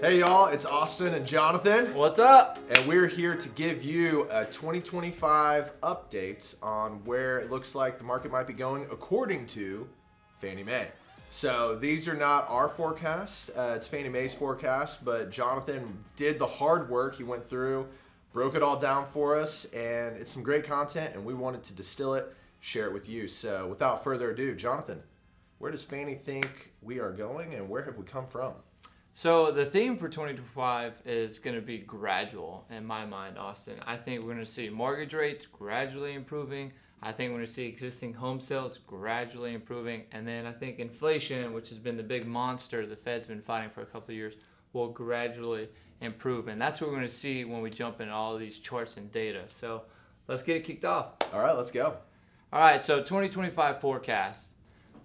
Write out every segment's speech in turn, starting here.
Hey y'all, it's Austin and Jonathan, What's up? and we're here to give you a 2025 updates on where it looks like the market might be going according to Fannie Mae. So these are not our forecasts, it's Fannie Mae's forecast, but Jonathan did the hard work. He went through, broke it all down for us, and it's some great content, and we wanted to distill it, share it with you. So without further ado, Jonathan, where does Fannie think we are going, and where have we come from? So the theme for 2025 is going to be gradual in my mind, Austin. I think we're going to see mortgage rates gradually improving. I think we're going to see existing home sales gradually improving. And then I think inflation, which has been the big monster the Fed's been fighting for a couple of years, will gradually improve. And that's what we're going to see when we jump into all of these charts and data. So let's get it kicked off. All right, let's go. All right, so 2025 forecast.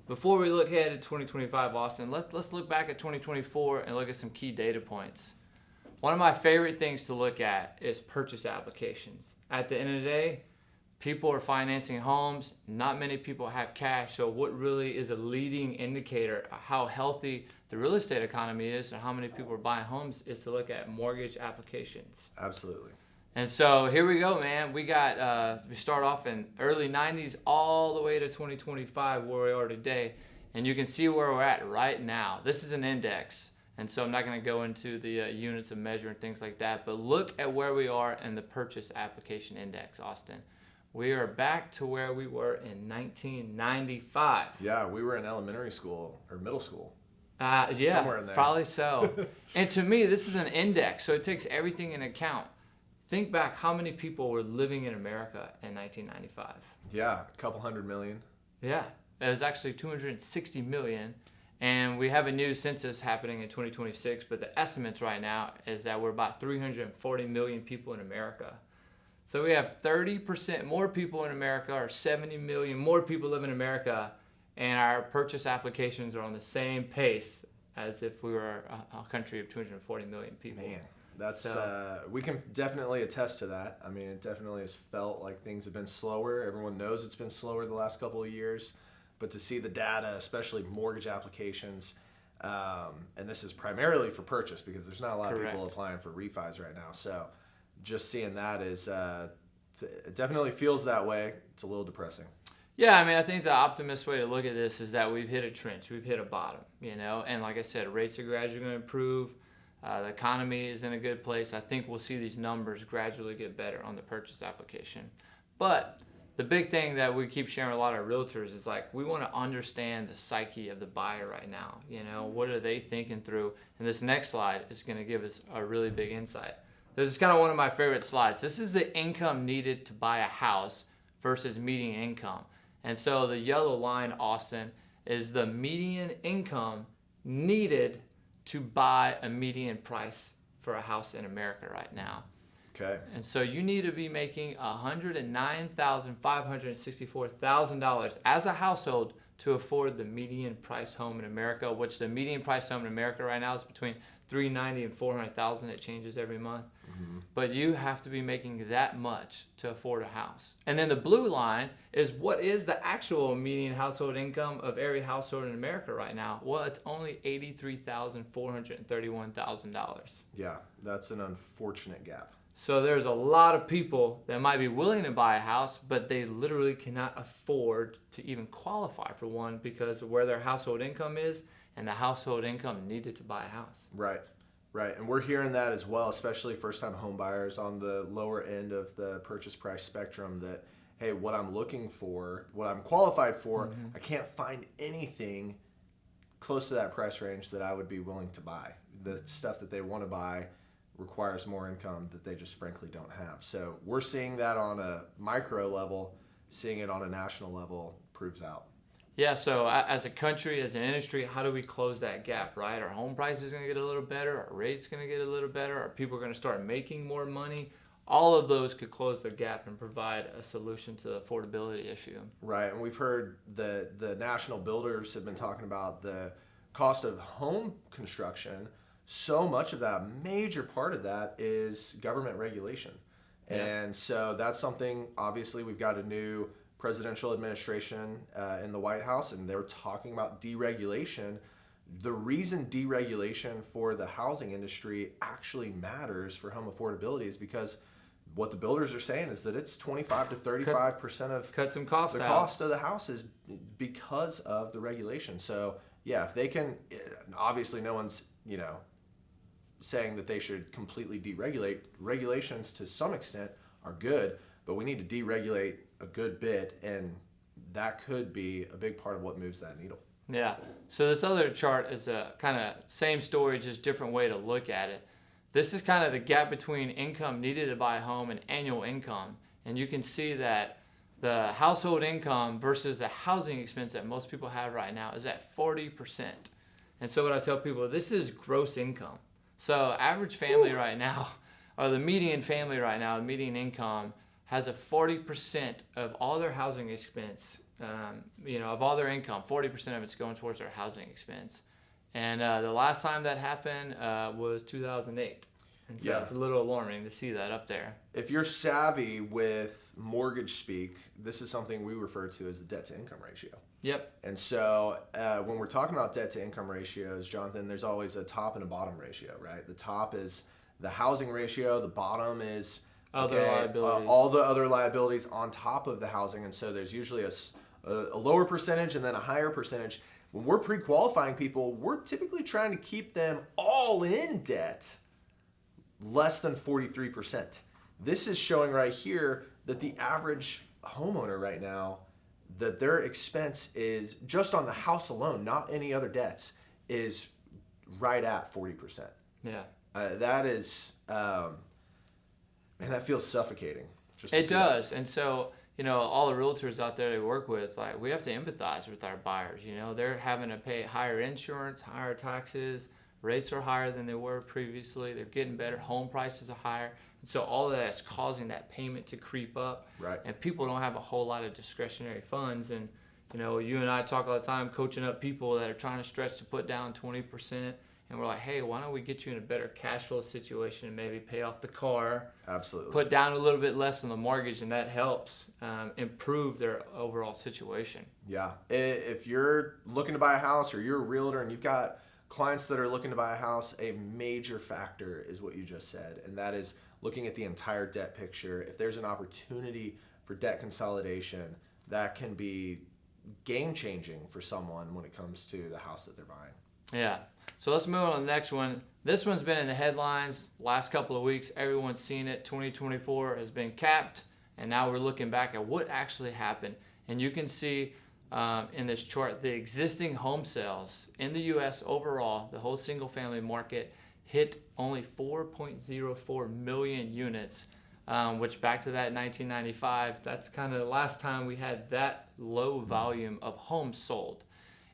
Before we look ahead at 2025, Austin, let's look back at 2024 and look at some key data points. One of my favorite things to look at is purchase applications. At the end of the day, people are financing homes. Not many people have cash. So what really is a leading indicator of how healthy the real estate economy is and how many people are buying homes is to look at mortgage applications. Absolutely. And so here we go, man. We start off in early 90s all the way to 2025 where we are today. And you can see where we're at right now. This is an index. And so I'm not going to go into the units of measure and things like that. But look at where we are in the purchase application index, Austin. We are back to where we were in 1995. Yeah, we were in elementary school or middle school. Yeah, Somewhere in there. probably so. And to me, this is an index. So it takes everything in account. Think back how many people were living in America in 1995. Yeah, a couple 100 million. Yeah, it was actually 260 million. And we have a new census happening in 2026, but the estimates right now is that we're about 340 million people in America. So we have 30% more people in America, or 70 million more people live in America, and our purchase applications are on the same pace as if we were a country of 240 million people. Man, that's we can definitely attest to that. I mean, it definitely has felt like things have been slower. Everyone knows it's been slower the last couple of years, but to see the data, especially mortgage applications, and this is primarily for purchase because there's not a lot of people applying for refis right now. So just seeing that is it definitely feels that way. It's a little depressing. Yeah, I mean, I think the optimist way to look at this is that we've hit a trench, we've hit a bottom, and like I said, rates are gradually going to improve. The economy is in a good place. I think we'll see these numbers gradually get better on the purchase application. But the big thing that we keep sharing with a lot of realtors is like we want to understand the psyche of the buyer right now. What are they thinking through? And this next slide is going to give us a really big insight. This is kind of one of my favorite slides. This is the income needed to buy a house versus median income. And so the yellow line, Austin, is the median income needed to buy a median price for a house in America right now. Okay. And so you need to be making $109,564,000 as a household to afford the median price home in America, which the median price home in America right now is between $390,000 and $400,000. It changes every month. Mm-hmm. But you have to be making that much to afford a house. And then the blue line is what is the actual median household income of every household in America right now? Well, it's only $83,431,000. Yeah, that's an unfortunate gap. So there's a lot of people that might be willing to buy a house, but they literally cannot afford to even qualify for one because of where their household income is and the household income needed to buy a house. Right. And we're hearing that as well, especially first-time home buyers on the lower end of the purchase price spectrum that, hey, what I'm looking for, what I'm qualified for, I can't find anything close to that price range that I would be willing to buy. The stuff that they want to buy requires more income that they just frankly don't have. So we're seeing that on a micro level, seeing it on a national level proves out. Yeah, so as a country, as an industry, how do we close that gap, right? Are home prices going to get a little better? Are rates going to get a little better? Are people going to start making more money? All of those could close the gap and provide a solution to the affordability issue. Right, and we've heard the national builders have been talking about the cost of home construction. So much of that, major part of that is government regulation. Yeah. And so that's something, obviously, we've got a new presidential administration in the White House, and they're talking about deregulation the reason deregulation for the housing industry actually matters for home affordability is because what the builders are saying is that it's 25 to 35% of cut some costs the out. cost of the house is because of the regulation. So yeah, if they can, obviously no one's, saying that they should completely deregulate. Regulations to some extent are good, but we need to deregulate a good bit, and that could be a big part of what moves that needle. Yeah. So this other chart is a kind of same story, just different way to look at it. This is kind of the gap between income needed to buy a home and annual income. And you can see that the household income versus the housing expense that most people have right now is at 40%. And so what I tell people, this is gross income. So average family right now, or the median family right now, the median income has a 40% of all their housing expense, of all their income, 40% of it's going towards their housing expense. And the last time that happened was 2008. And so it's a little alarming to see that up there. If you're savvy with mortgage speak, this is something we refer to as the debt to income ratio. Yep. And so when we're talking about debt to income ratios, Jonathan, there's always a top and a bottom ratio, right? The top is the housing ratio. The bottom is other liabilities. All the other liabilities on top of the housing. And so there's usually a lower percentage and then a higher percentage. When we're pre-qualifying people, we're typically trying to keep them all in debt less than 43%. This is showing right here that the average homeowner right now, that their expense is just on the house alone, not any other debts, is right at 40%. Yeah. That is, man, that feels suffocating. It does. And so, all the realtors out there they work with, like, we have to empathize with our buyers. They're having to pay higher insurance, higher taxes, rates are higher than they were previously. They're getting better. Home prices are higher. And so all of that is causing that payment to creep up. Right. And people don't have a whole lot of discretionary funds. And, you and I talk all the time coaching up people that are trying to stretch to put down 20%. And we're like, hey, why don't we get you in a better cash flow situation and maybe pay off the car? Absolutely. Put down a little bit less on the mortgage, and that helps improve their overall situation. Yeah. If you're looking to buy a house or you're a realtor and you've got clients that are looking to buy a house, a major factor is what you just said, and that is looking at the entire debt picture. If there's an opportunity for debt consolidation, that can be game-changing for someone when it comes to the house that they're buying. Yeah. So let's move on to the next one. This one's been in the headlines last couple of weeks. Everyone's seen it. 2024 has been capped, and now we're looking back at what actually happened. And you can see in this chart the existing home sales in the U.S. overall, the whole single-family market hit only 4.04 million units, which back to that 1995, that's kind of the last time we had that low volume of homes sold.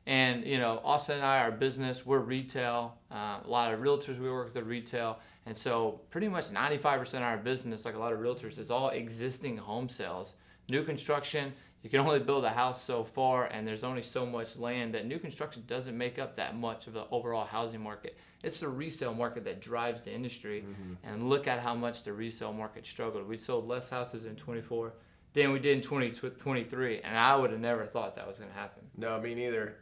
And, Austin and I, our business, we're retail. A lot of realtors, we work with the retail. And so pretty much 95% of our business, like a lot of realtors, is all existing home sales. New construction, you can only build a house so far, and there's only so much land that new construction doesn't make up that much of the overall housing market. It's the resale market that drives the industry. Mm-hmm. And look at how much the resale market struggled. We sold less houses in 24 than we did in 2023, and I would have never thought that was going to happen. No, me neither.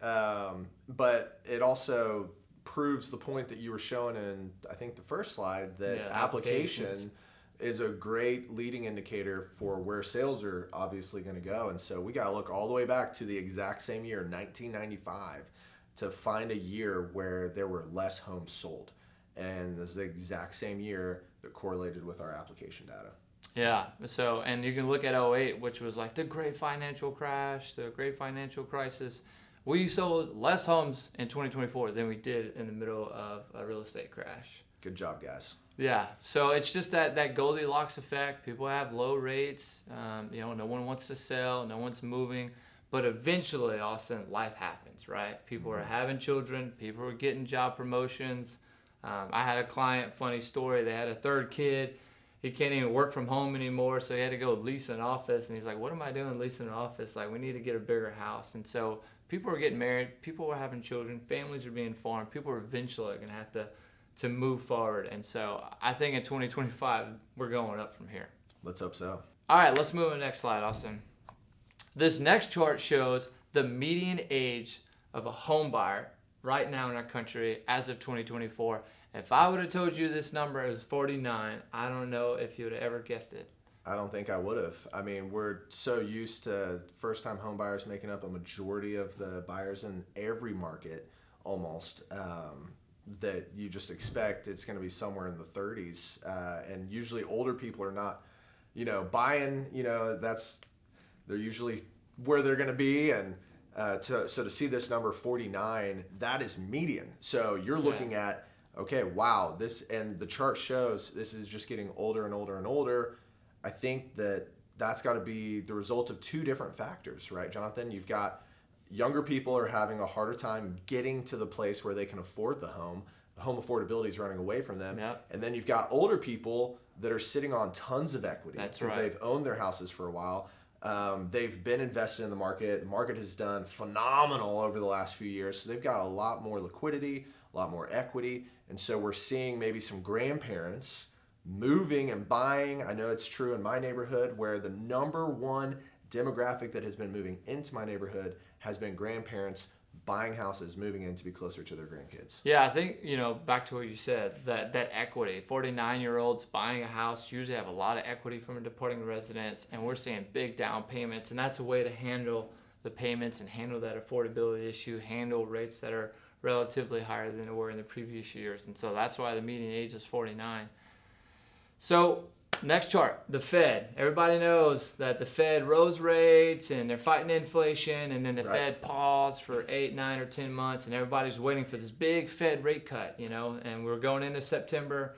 But it also proves the point that you were showing in, I think, the first slide, that application is a great leading indicator for where sales are obviously going to go. And so we got to look all the way back to the exact same year, 1995, to find a year where there were less homes sold. And this is the exact same year that correlated with our application data. Yeah, so, and you can look at 08, which was like the great financial crash, the great financial crisis. We sold less homes in 2024 than we did in the middle of a real estate crash. Good job, guys. Yeah, so it's just that Goldilocks effect. People have low rates. No one wants to sell. No one's moving. But eventually, Austin, life happens, right? People are having children. People are getting job promotions. I had a client, funny story, they had a third kid. He can't even work from home anymore, so he had to go lease an office. And he's like, what am I doing leasing an office? Like, we need to get a bigger house. And so people are getting married. People are having children. Families are being formed. People are eventually going to have to move forward. And so I think in 2025, we're going up from here. Let's hope so. All right, let's move to the next slide, Austin. This next chart shows the median age of a home buyer right now in our country as of 2024. If I would have told you this number is 49, I don't know if you would have ever guessed it. I don't think I would have. I mean, we're so used to first-time home buyers making up a majority of the buyers in every market, almost, that you just expect it's going to be somewhere in the 30s. And usually older people are not, buying, they're usually where they're going to be. And so to see this number 49, that is median. So you're looking at, okay, wow, and the chart shows this is just getting older and older and older. I think that's got to be the result of two different factors, right, Jonathan? You've got younger people are having a harder time getting to the place where they can afford the home. The home affordability is running away from them. Yep. And then you've got older people that are sitting on tons of equity because they've owned their houses for a while. They've been invested in the market. The market has done phenomenal over the last few years. So they've got a lot more liquidity, a lot more equity. And so we're seeing maybe some grandparents moving and buying. I know it's true in my neighborhood where the number one demographic that has been moving into my neighborhood has been grandparents buying houses, moving in to be closer to their grandkids. Yeah, I think, back to what you said, that equity, 49-year-olds buying a house usually have a lot of equity from a departing residence, and we're seeing big down payments, and that's a way to handle the payments and handle that affordability issue, handle rates that are relatively higher than they were in the previous years. And so that's why the median age is 49. So next chart, the Fed. Everybody knows that the Fed rose rates and they're fighting inflation, and then the Fed paused for 8, 9, or 10 months, and everybody's waiting for this big Fed rate cut, and we're going into September,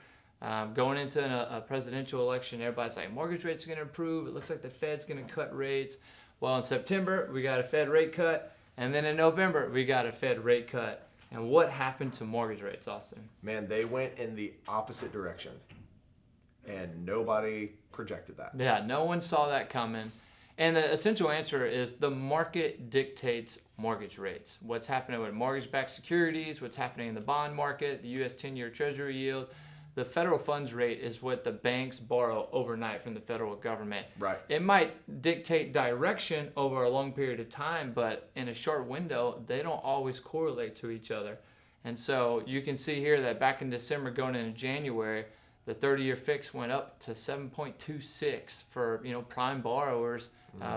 going into a presidential election. Everybody's like, mortgage rates are going to improve. It looks like the Fed's going to cut rates. Well, in September, we got a Fed rate cut, and then in November, we got a Fed rate cut. And what happened to mortgage rates, Austin? Man, they went in the opposite direction. And nobody projected that. Yeah, no one saw that coming. And the essential answer is the market dictates mortgage rates. What's happening with mortgage-backed securities, what's happening in the bond market, the U.S. 10-year Treasury yield. The federal funds rate is what the banks borrow overnight from the federal government. Right. It might dictate direction over a long period of time, but in a short window, they don't always correlate to each other. And so you can see here that back in December going into January, the 30-year fix went up to 7.26 for prime borrowers,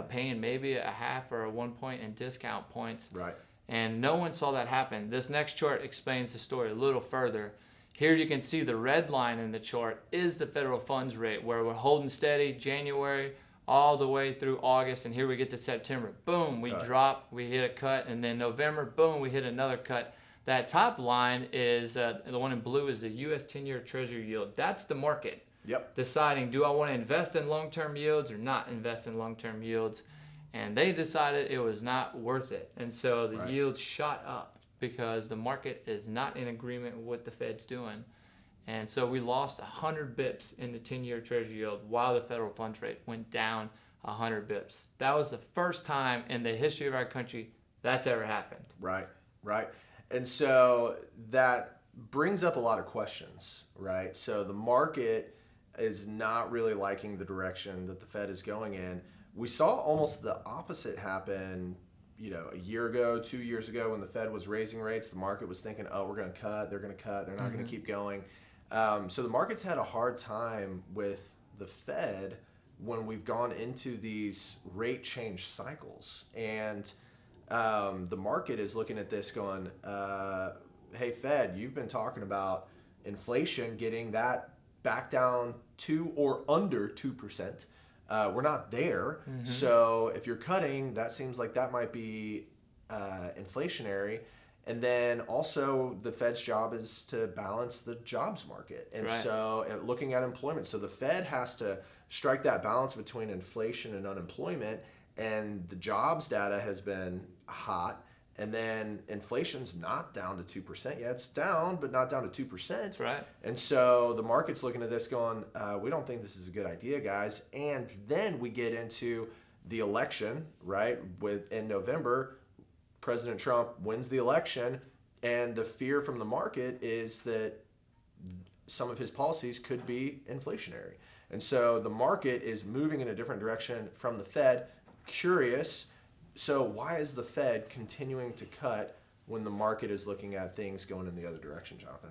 paying maybe a half or a 1 point in discount points. Right. And no one saw that happen. This next chart explains the story a little further. Here you can see the red line in the chart is the federal funds rate, where we're holding steady January all the way through August, and here we get to September. Boom, we drop, we hit a cut, and then November, boom, we hit another cut. That top line is, the one in blue is the U.S. 10-year Treasury yield. That's the market deciding, do I want to invest in long-term yields or not invest in long-term yields? And they decided it was not worth it. And so the yield shot up because the market is not in agreement with what the Fed's doing. And so we lost 100 bips in the 10-year Treasury yield while the federal funds rate went down 100 bips. That was the first time in the history of our country that's ever happened. Right. And so that brings up a lot of questions, right? So the market is not really liking the direction that the Fed is going in. We saw almost the opposite happen, a year ago, 2 years ago, when the Fed was raising rates. The market was thinking, oh, we're going to cut, they're going to cut, they're not going to keep going. So the market's had a hard time with the Fed when we've gone into these rate change cycles. And the market is looking at this going, hey, Fed, you've been talking about inflation getting that back down to or under 2%. We're not there. So if you're cutting, that seems like that might be inflationary. And then also the Fed's job is to balance the jobs market. And so looking at employment. So the Fed has to strike that balance between inflation and unemployment. And the jobs data has been hot, and then inflation's not down to 2% yet. It's down, but not down to 2%. That's right. And so the market's looking at this going, we don't think this is a good idea, guys. And then we get into the election, right? In November, President Trump wins the election, and the fear from the market is that some of his policies could be inflationary. And so the market is moving in a different direction from the Fed. Curious, so why is the Fed continuing to cut when the market is looking at things going in the other direction, Jonathan?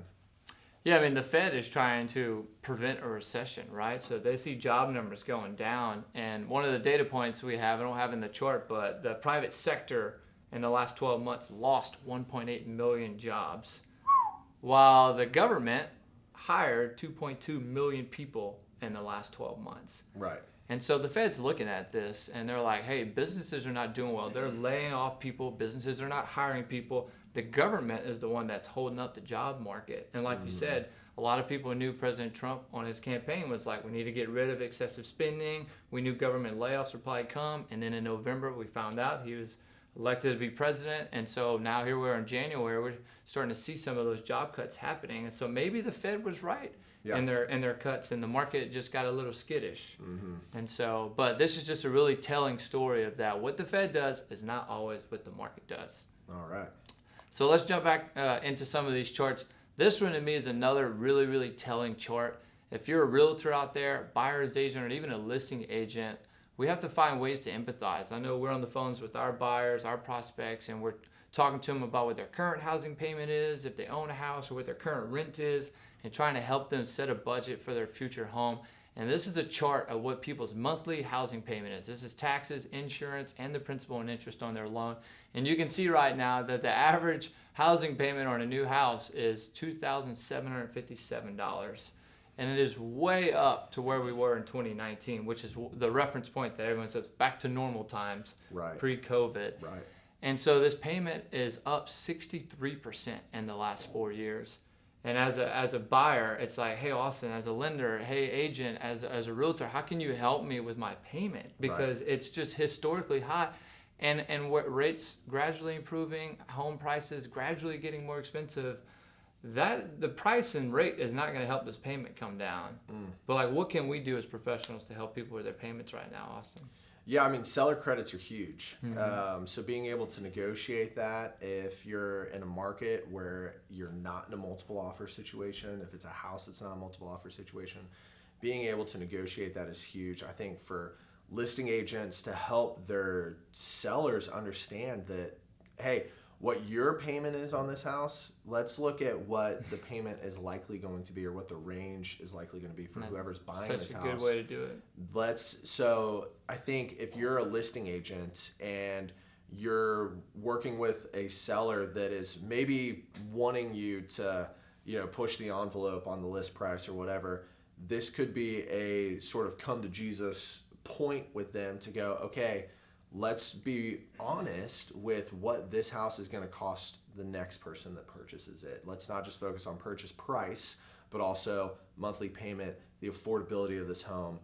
Yeah, I mean, the Fed is trying to prevent a recession, right? So they see job numbers going down. And one of the data points we have, I don't have in the chart, but the private sector in the last 12 months lost 1.8 million jobs, while the government hired 2.2 million people in the last 12 months. Right. And so the Fed's looking at this and they're like, hey, businesses are not doing well. They're laying off people. Businesses are not hiring people. The government is the one that's holding up the job market. And like you said, a lot of people knew President Trump on his campaign was like, we need to get rid of excessive spending. We knew government layoffs would probably come. And then in November, we found out he was elected to be president. And so now here we are in January, we're starting to see some of those job cuts happening. And so maybe the Fed was right. Yeah. in their cuts, and the market just got a little skittish. And so, but this is just a really telling story of that. What the Fed does is not always what the market does. All right. So let's jump back into some of these charts. This one to me is another really, really telling chart. If you're a realtor out there, buyer's agent, or even a listing agent, we have to find ways to empathize. I know we're on the phones with our buyers, our prospects, and we're talking to them about what their current housing payment is, if they own a house, or what their current rent is, and trying to help them set a budget for their future home. And this is a chart of what people's monthly housing payment is. This is taxes, insurance, and the principal and interest on their loan. And you can see right now that the average housing payment on a new house is $2,757. And it is way up to where we were in 2019, which is the reference point that everyone says back to normal times, Right. pre-COVID. Right. And so this payment is up 63% in the last 4 years. And as a buyer, it's like, hey, Austin, as a lender, hey, agent, as a realtor, how can you help me with my payment? Because it's just historically high. And what rates gradually improving, home prices gradually getting more expensive, that the price and rate is not going to help this payment come down. But like, what can we do as professionals to help people with their payments right now, Austin? Yeah, I mean, seller credits are huge. So being able to negotiate that if you're in a market where you're not in a multiple offer situation, if it's a house that's not a multiple offer situation, being able to negotiate that is huge. I think for listing agents to help their sellers understand that, hey, what your payment is on this house, let's look at what the payment is likely going to be, or what the range is likely going to be for whoever's buying this house. Such a good way to do it. So I think if you're a listing agent and you're working with a seller that is maybe wanting you to, push the envelope on the list price or whatever, this could be a sort of come to Jesus point with them to go, okay, let's be honest with what this house is going to cost the next person that purchases it. Let's not just focus on purchase price, but also monthly payment, the affordability of this home.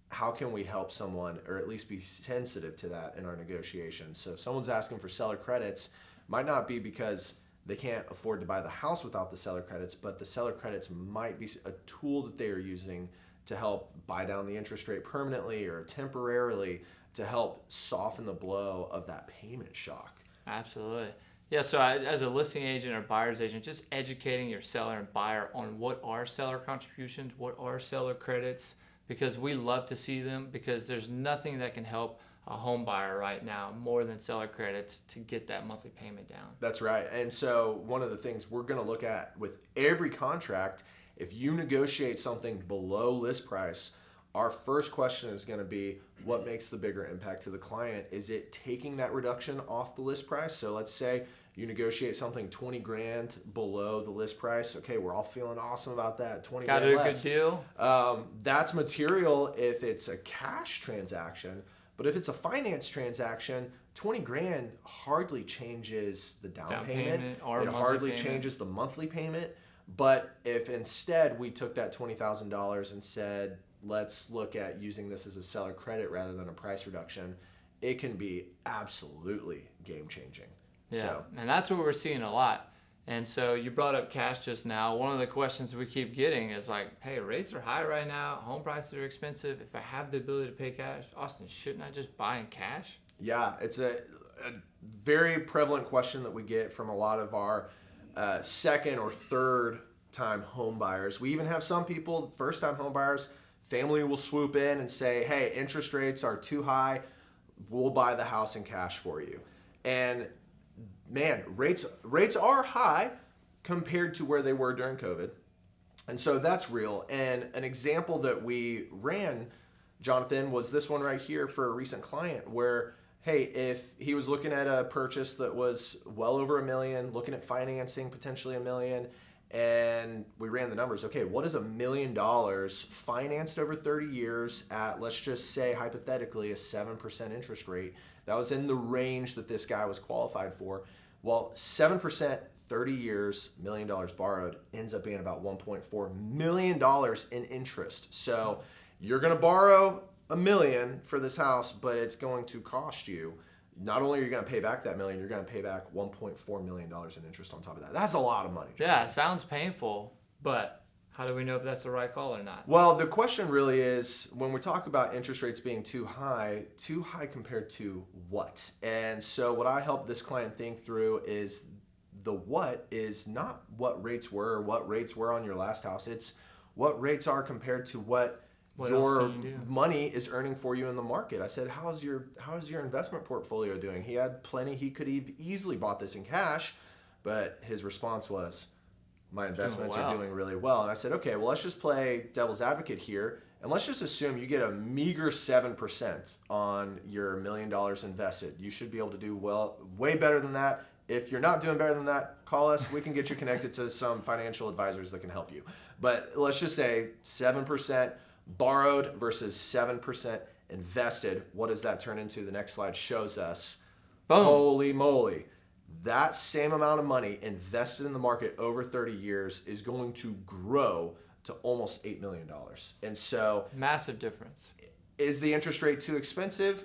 How can we help someone, or at least be sensitive to that in our negotiations? So if someone's asking for seller credits, might not be because they can't afford to buy the house without the seller credits, but the seller credits might be a tool that they are using to help buy down the interest rate permanently or temporarily, to help soften the blow of that payment shock. Absolutely. Yeah, so as a listing agent or buyer's agent, just educating your seller and buyer on what are seller contributions, what are seller credits, because we love to see them, because there's nothing that can help a home buyer right now more than seller credits to get that monthly payment down. That's right. And so one of the things we're going to look at with every contract, if you negotiate something below list price, our first question is going to be, what makes the bigger impact to the client? Is it taking that reduction off the list price? So let's say you negotiate something 20 grand below the list price. Okay, we're all feeling awesome about that. 20 Got grand a less. good deal. That's material if it's a cash transaction, but if it's a finance transaction, 20 grand hardly changes the down payment. Or it monthly hardly payment. changes the monthly payment. But if instead we took that $20,000 and said, let's look at using this as a seller credit rather than a price reduction, it can be absolutely game changing. Yeah, So, and that's what we're seeing a lot. And so you brought up cash just now. One of the questions we keep getting is like, hey, rates are high right now. Home prices are expensive. If I have the ability to pay cash, Austin, shouldn't I just buy in cash? yeah, it's a very prevalent question that we get from a lot of our second or third time home buyers. We even have some people, first time home buyers, family will swoop in and say, hey, interest rates are too high. We'll buy the house in cash for you. And man, rates are high compared to where they were during COVID. And so that's real. And an example that we ran, Jonathan, was this one right here for a recent client where, hey, if he was looking at a purchase that was well over $1 million, looking at financing potentially $1 million, and we ran the numbers. Okay, what is $1 million financed over 30 years at, let's just say hypothetically, a 7% interest rate? That was in the range that this guy was qualified for. Well, 7%, 30 years, $1 million borrowed, ends up being about $1.4 million in interest. So you're going to borrow $1 million for this house, but it's going to cost you, not only are you going to pay back that $1 million, you're going to pay back $1.4 million in interest on top of that. That's a lot of money. Yeah, it sounds painful, but how do we know if that's the right call or not? Well, the question really is, when we talk about interest rates being too high compared to what? And so what I help this client think through is the what is not what rates were or what rates were on your last house. It's what rates are compared to what your money is earning for you in the market. I said, how's your investment portfolio doing? He had plenty. He could have easily bought this in cash, but his response was, my investments are doing really well. And I said, okay, well, let's just play devil's advocate here. And let's just assume you get a meager 7% on your $1 million invested. You should be able to do well, way better than that. If you're not doing better than that, call us. We can get you connected to some financial advisors that can help you. But let's just say 7% borrowed versus 7% invested. What does that turn into? The next slide shows us. Boom. Holy moly. That same amount of money invested in the market over 30 years is going to grow to almost $8 million. And so, massive difference. Is the interest rate too expensive?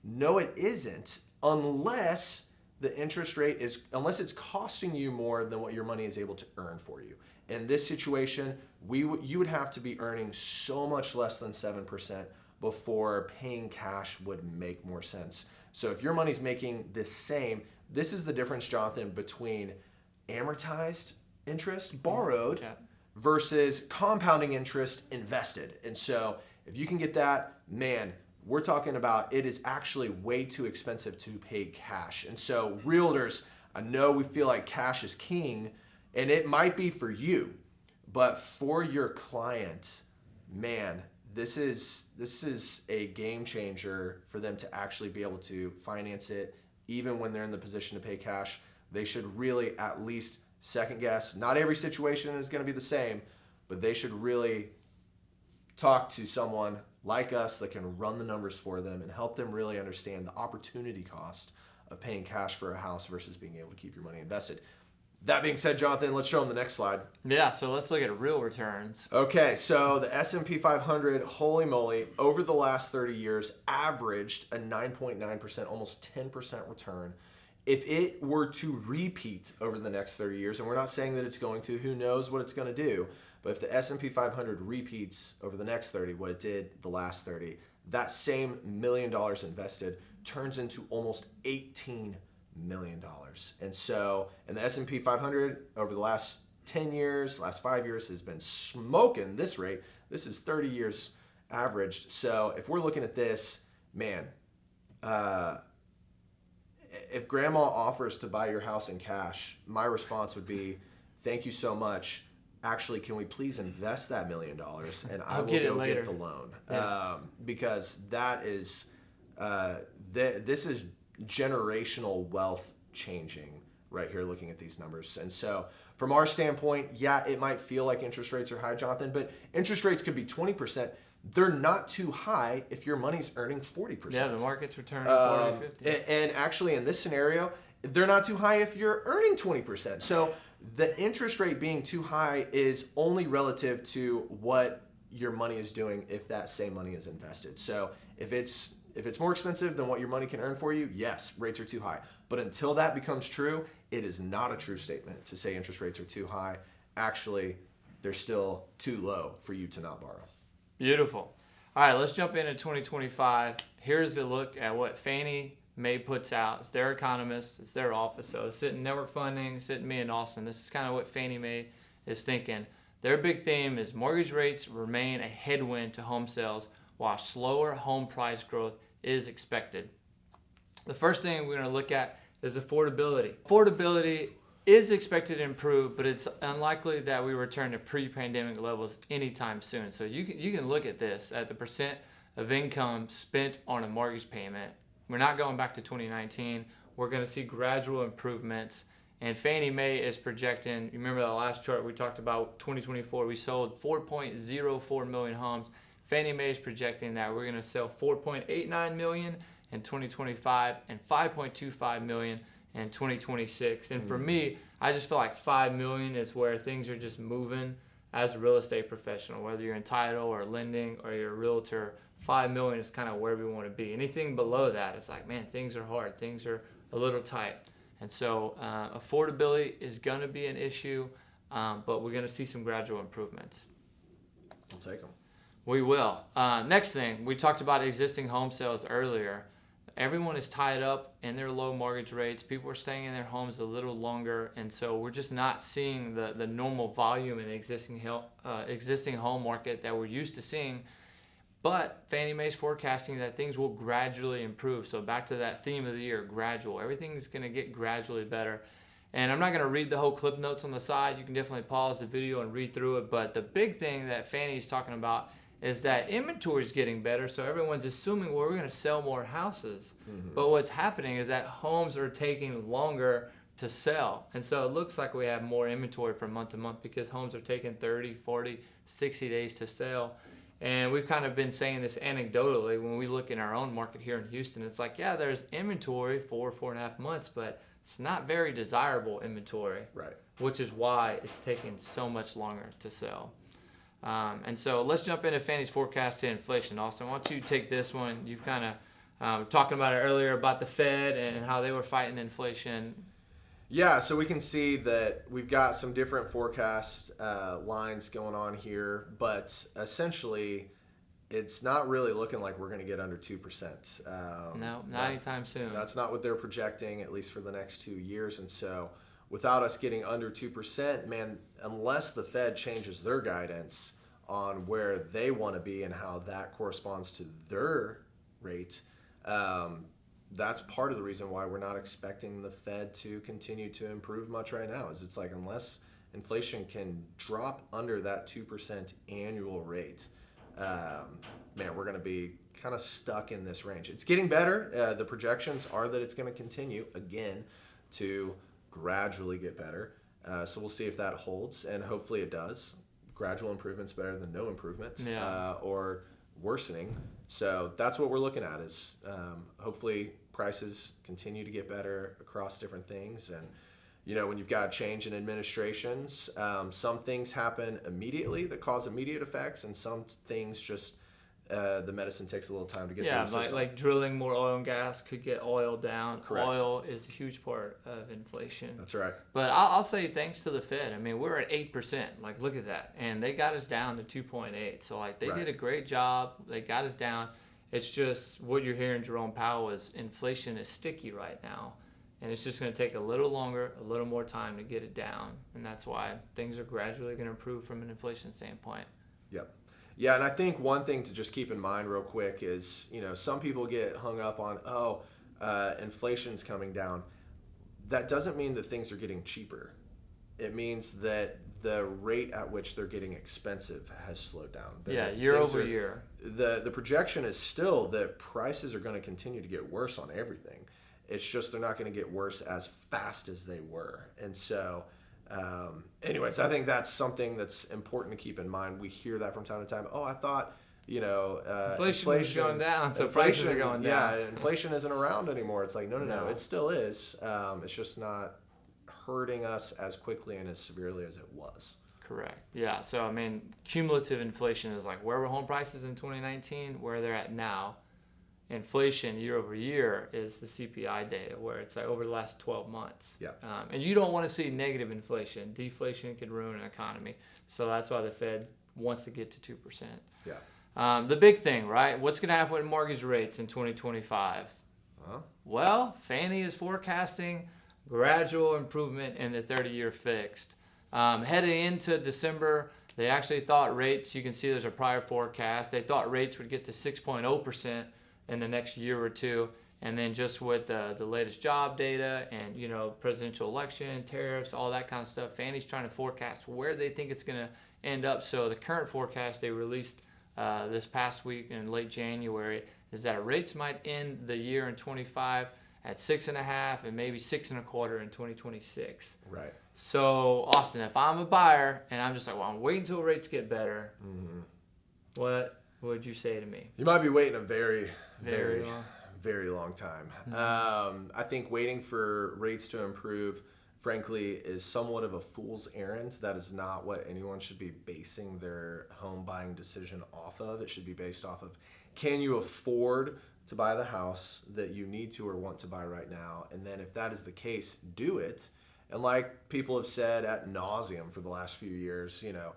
No, it isn't, unless the interest rate unless it's costing you more than what your money is able to earn for you. In this situation, you would have to be earning so much less than 7% before paying cash would make more sense. So if your money's making the same, this is the difference, Jonathan, between amortized interest, borrowed, versus compounding interest, invested. And so if you can get that, man, we're talking about it is actually way too expensive to pay cash. And so realtors, I know we feel like cash is king, and it might be for you, but for your client, man, this is a game changer for them to actually be able to finance it. Even when they're in the position to pay cash, they should really at least second guess. Not every situation is going to be the same, but they should really talk to someone like us that can run the numbers for them and help them really understand the opportunity cost of paying cash for a house versus being able to keep your money invested. That being said, Jonathan, let's show them the next slide. Yeah, so let's look at real returns. Okay, so the S&P 500, holy moly, over the last 30 years, averaged a 9.9%, almost 10% return. If it were to repeat over the next 30 years, and we're not saying that it's going to, who knows what it's going to do, but if the S&P 500 repeats over the next 30, what it did the last 30, that same $1 million invested turns into almost $18 million. And so, and the S&P 500 over the last 10 years, last 5 years has been smoking this rate. This is 30 years averaged. So if we're looking at this, man, if grandma offers to buy your house in cash, my response would be, thank you so much. Actually, can we please invest that $1 million and I will go get the loan? Yeah. Because that is, this is generational wealth changing right here looking at these numbers. And so from our standpoint, yeah, it might feel like interest rates are high, Jonathan, but interest rates could be 20%. They're not too high if your money's earning 40%. Yeah, the market's returning 40, 50. And actually in this scenario, they're not too high if you're earning 20%. So the interest rate being too high is only relative to what your money is doing if that same money is invested. So if it's more expensive than what your money can earn for you, yes, rates are too high. But until that becomes true, it is not a true statement to say interest rates are too high. Actually, they're still too low for you to not borrow. Beautiful. All right, let's jump into 2025. Here's a look at what Fannie Mae puts out. It's their economists, it's their office. So it's sitting Network Funding, sitting me and Austin. This is kind of what Fannie Mae is thinking. Their big theme is mortgage rates remain a headwind to home sales while slower home price growth is expected. The first thing we're going to look at is affordability. Affordability is expected to improve, but it's unlikely that we return to pre-pandemic levels anytime soon. So you can look at this at the percent of income spent on a mortgage payment. We're not going back to 2019. We're going to see gradual improvements. And Fannie Mae is projecting, you remember that last chart we talked about, 2024, we sold 4.04 million homes. Fannie Mae is projecting that we're going to sell 4.89 million in 2025 and 5.25 million in 2026. And for me, I just feel like 5 million is where things are just moving as a real estate professional, whether you're in title or lending or you're a realtor. 5 million is kind of where we want to be. Anything below that, it's like, man, things are hard. Things are a little tight. And so affordability is going to be an issue, but we're going to see some gradual improvements. We'll take them. We will. Next thing, we talked about existing home sales earlier. Everyone is tied up in their low mortgage rates. People are staying in their homes a little longer, and so we're just not seeing the normal volume in the existing home market that we're used to seeing. But Fannie Mae's forecasting that things will gradually improve. So back to that theme of the year, gradual. Everything's going to get gradually better. And I'm not going to read the whole clip notes on the side. You can definitely pause the video and read through it. But the big thing that Fannie's talking about is that inventory is getting better. So everyone's assuming, well, we're going to sell more houses. Mm-hmm. But what's happening is that homes are taking longer to sell. And so it looks like we have more inventory from month to month because homes are taking 30, 40, 60 days to sell. And we've kind of been saying this anecdotally when we look in our own market here in Houston. It's like, yeah, there's inventory 4.5 months, but it's not very desirable inventory. Right. Which is why it's taking so much longer to sell. And so let's jump into Fannie's forecast to inflation. Austin, why don't you take this one? You've kind of talking about it earlier about the Fed and how they were fighting inflation. Yeah, so we can see that we've got some different forecast lines going on here, but essentially it's not really looking like we're going to get under 2%. No, not anytime soon. That's not what they're projecting, at least for the next 2 years. And so without us getting under 2%, man, unless the Fed changes their guidance on where they want to be and how that corresponds to their rate, that's part of the reason why we're not expecting the Fed to continue to improve much right now. Is it's like unless inflation can drop under that 2% annual rate, man, we're going to be kind of stuck in this range. It's getting better. The projections are that it's going to continue again to gradually get better. So we'll see if that holds, and hopefully it does. Gradual improvement's better than no improvement, or worsening. So that's what we're looking at is hopefully prices continue to get better across different things. And, you know, when you've got a change in administrations, some things happen immediately that cause immediate effects, and some things just the medicine takes a little time to get through the system. like drilling more oil and gas could get oil down. Correct. Oil is a huge part of inflation. That's right. But I'll say thanks to the Fed. I mean, we're at 8%. Like, look at that. And they got us down to 2.8. So, like, they did a great job. They got us down. It's just what you're hearing Jerome Powell is inflation is sticky right now. And it's just going to take a little longer, a little more time to get it down. And that's why things are gradually going to improve from an inflation standpoint. Yep. Yeah, and I think one thing to just keep in mind real quick is, you know, some people get hung up on, inflation's coming down. That doesn't mean that things are getting cheaper. It means that the rate at which they're getting expensive has slowed down. Year over year. The projection is still that prices are going to continue to get worse on everything. It's just they're not going to get worse as fast as they were. And so... anyways, I think that's something that's important to keep in mind. We hear that from time to time. Oh, I thought, you know, inflation is going down, so prices are going down. Yeah, inflation isn't around anymore. It's like, no, it still is. It's just not hurting us as quickly and as severely as it was. Correct. Yeah, so, I mean, cumulative inflation is like where were home prices in 2019, where they're at now. Inflation year over year is the CPI data, where it's like over the last 12 months. Yeah. And you don't want to see negative inflation. Deflation can ruin an economy. So that's why the Fed wants to get to 2%. Yeah. The big thing, right? What's going to happen with mortgage rates in 2025? Well, Fannie is forecasting gradual improvement in the 30-year fixed. Heading into December, they actually thought rates, you can see there's a prior forecast, they thought rates would get to 6.0% in the next year or two. And then just with the latest job data and, you know, presidential election, tariffs, all that kind of stuff, Fannie's trying to forecast where they think it's going to end up. So the current forecast they released this past week in late January is that rates might end the year in 25 at 6.5 and maybe 6.25 in 2026. Right. So Austin, if I'm a buyer and I'm just like, well, I'm waiting until rates get better, what would you say to me? You might be waiting a very long time. I think waiting for rates to improve, frankly, is somewhat of a fool's errand. That is not what anyone should be basing their home buying decision off of. It should be based off of, can you afford to buy the house that you need to or want to buy right now? And then if that is the case, do it. And like people have said ad nauseum for the last few years, you know,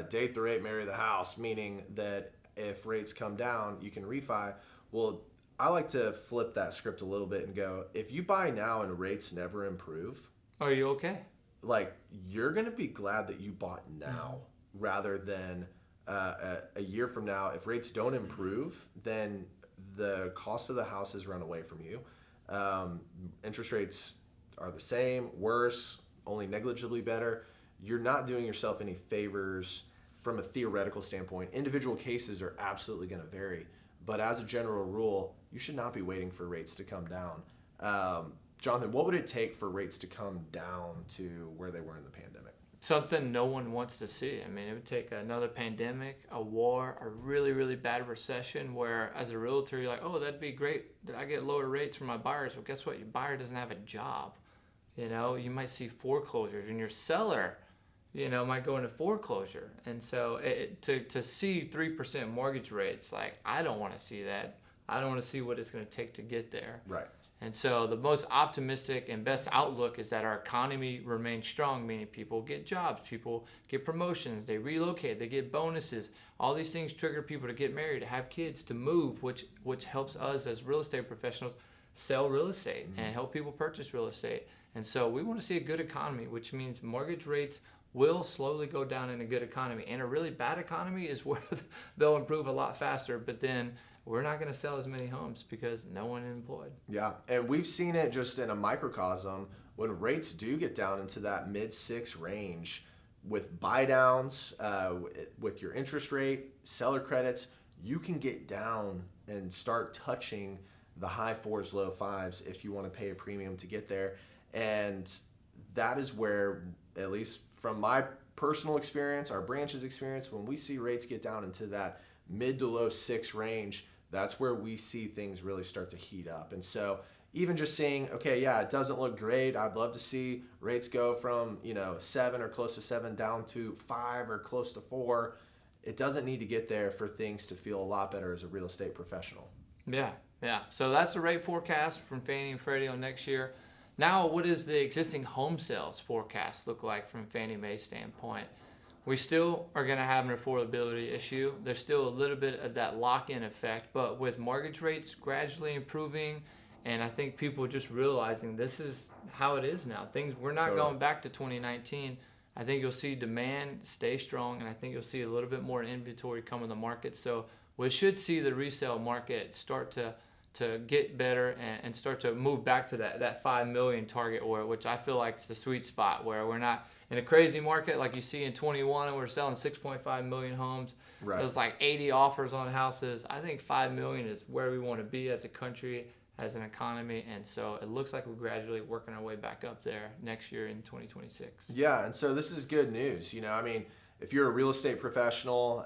date the rate, marry the house, meaning that if rates come down, you can refi. Well, I like to flip that script a little bit and go, if you buy now and rates never improve, are you okay? Like, you're going to be glad that you bought now rather than a year from now. If rates don't improve, then the cost of the house has run away from you. Interest rates are the same, worse, only negligibly better. You're not doing yourself any favors from a theoretical standpoint. Individual cases are absolutely going to vary. But as a general rule, you should not be waiting for rates to come down. Jonathan, what would it take for rates to come down to where they were in the pandemic? Something no one wants to see. I mean, it would take another pandemic, a war, a really, really bad recession where as a realtor, you're like, oh, that'd be great. I get lower rates for my buyers. Well, guess what? Your buyer doesn't have a job. You know, you might see foreclosures and your seller, you know, might go into foreclosure. And so to see 3% mortgage rates, like, I don't want to see that. I don't want to see what it's going to take to get there. Right. And so the most optimistic and best outlook is that our economy remains strong, meaning people get jobs, people get promotions, they relocate, they get bonuses. All these things trigger people to get married, to have kids, to move, which helps us as real estate professionals sell real estate and help people purchase real estate. And so we want to see a good economy, which means mortgage rates will slowly go down in a good economy. And a really bad economy is where they'll improve a lot faster, but then we're not going to sell as many homes because no one is employed. Yeah, and we've seen it just in a microcosm when rates do get down into that mid-6 range with buy downs, with your interest rate, seller credits, you can get down and start touching the high 4s, low 5s if you want to pay a premium to get there. And that is where, at least from my personal experience, our branch's experience, when we see rates get down into that mid to low 6 range, that's where we see things really start to heat up. And so even just saying, okay, yeah, it doesn't look great. I'd love to see rates go from, 7 or close to 7 down to 5 or close to 4. It doesn't need to get there for things to feel a lot better as a real estate professional. Yeah. So that's the rate forecast from Fannie and Freddie on next year. Now, what does the existing home sales forecast look like from Fannie Mae standpoint? We still are going to have an affordability issue. There's still a little bit of that lock-in effect, but with mortgage rates gradually improving, and I think people just realizing this is how it is now. We're not going back to 2019. I think you'll see demand stay strong, and I think you'll see a little bit more inventory come in the market. So we should see the resale market start to get better and start to move back to that 5 million target, which I feel like is the sweet spot, where we're not in a crazy market like you see in 21 and we're selling 6.5 million homes. Right. There's like 80 offers on houses. I think 5 million is where we want to be as a country, as an economy, and so it looks like we're gradually working our way back up there next year in 2026. Yeah, and so this is good news. If you're a real estate professional,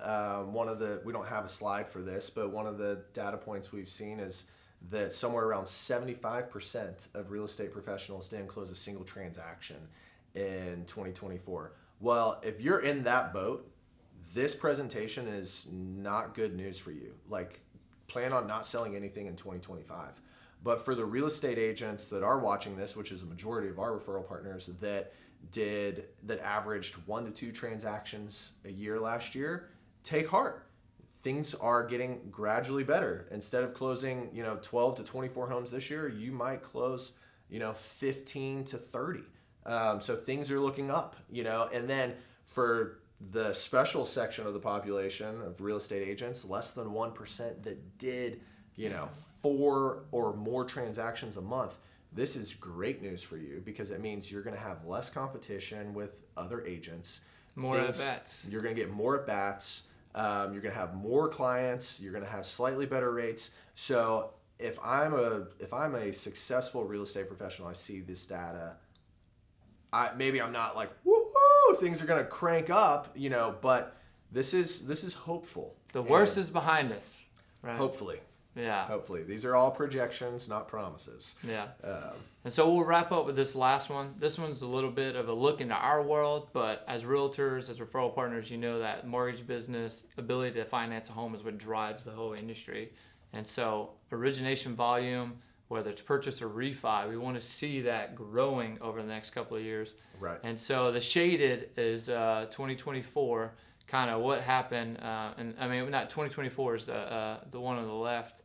we don't have a slide for this, but one of the data points we've seen is that somewhere around 75% of real estate professionals didn't close a single transaction in 2024. Well, if you're in that boat, this presentation is not good news for you. Like, plan on not selling anything in 2025. But for the real estate agents that are watching this, which is a majority of our referral partners that averaged 1 to 2 transactions a year last year, take heart. Things are getting gradually better. Instead of closing, 12 to 24 homes this year, you might close, 15 to 30. So things are looking up, and then for the special section of the population of real estate agents, less than 1% that did, 4 or more transactions a month, this is great news for you because it means you're going to have less competition with other agents. More at bats. You're going to get more at bats. You're going to have more clients. You're going to have slightly better rates. So if I'm a successful real estate professional, I see this data. Maybe I'm not like woohoo, things are going to crank up, but this is hopeful. The worst is behind us, right? Hopefully. Yeah. Hopefully. These are all projections, not promises. Yeah. And so we'll wrap up with this last one. This one's a little bit of a look into our world, but as realtors, as referral partners, you know that mortgage business, ability to finance a home is what drives the whole industry. And so origination volume, whether it's purchase or refi, we want to see that growing over the next couple of years. Right. And so the shaded is 2024, kind of what happened. And I mean, not 2024 is the one on the left.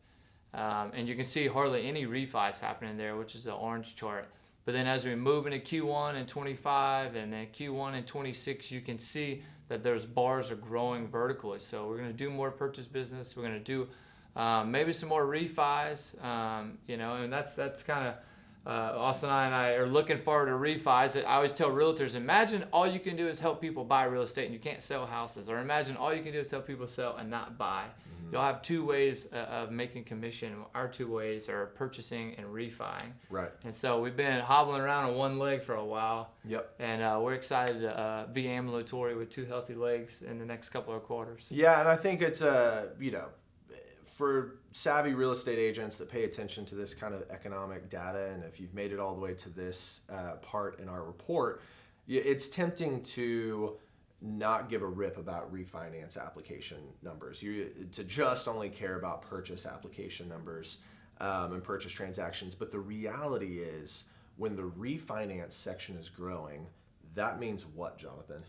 And you can see hardly any refis happening there, which is the orange chart. But then as we move into Q1 and 25 and then Q1 and 26, you can see that those bars are growing vertically. So we're going to do more purchase business. We're going to do maybe some more refis, and that's kind of Austin and I are looking forward to refis. I always tell realtors, imagine all you can do is help people buy real estate and you can't sell houses. Or imagine all you can do is help people sell and not buy. You'll have two ways of making commission. Our two ways are purchasing and refining. Right. And so we've been hobbling around on one leg for a while. Yep. And we're excited to be ambulatory with two healthy legs in the next couple of quarters. Yeah, and I think it's for savvy real estate agents that pay attention to this kind of economic data, and if you've made it all the way to this part in our report, it's tempting to not give a rip about refinance application numbers. To just only care about purchase application numbers and purchase transactions. But the reality is, when the refinance section is growing, that means what, Jonathan?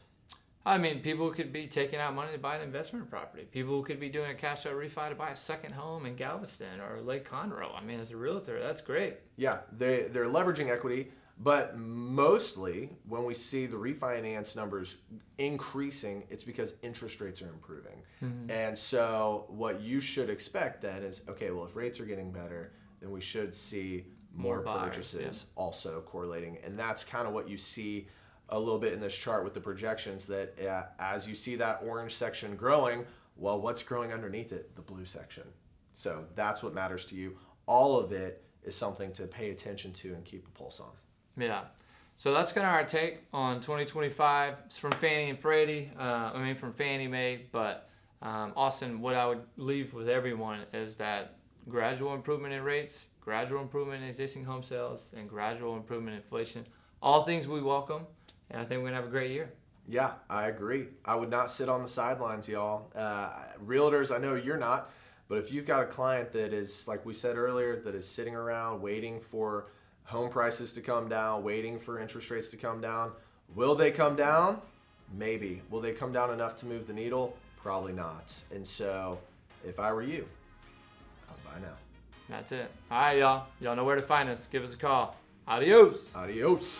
I mean, people could be taking out money to buy an investment property. People could be doing a cash out refi to buy a second home in Galveston or Lake Conroe. I mean, as a realtor, that's great. Yeah, they're leveraging equity, but mostly when we see the refinance numbers increasing, it's because interest rates are improving. Mm-hmm. And so what you should expect then is, okay, well, if rates are getting better, then we should see more purchases also correlating. And that's kind of what you see a little bit in this chart with the projections, that as you see that orange section growing, well, what's growing underneath it? The blue section. So that's what matters to you. All of it is something to pay attention to and keep a pulse on. Yeah. So that's kind of our take on 2025. It's from Fannie and Freddie. From Fannie Mae. But Austin, what I would leave with everyone is that gradual improvement in rates, gradual improvement in existing home sales, and gradual improvement in inflation. All things we welcome. And I think we're going to have a great year. Yeah, I agree. I would not sit on the sidelines, y'all. Realtors, I know you're not, but if you've got a client that is, like we said earlier, that is sitting around waiting for home prices to come down, waiting for interest rates to come down, will they come down? Maybe. Will they come down enough to move the needle? Probably not. And so, if I were you, I'd buy now. That's it. All right, y'all. Y'all know where to find us. Give us a call. Adios. Adios.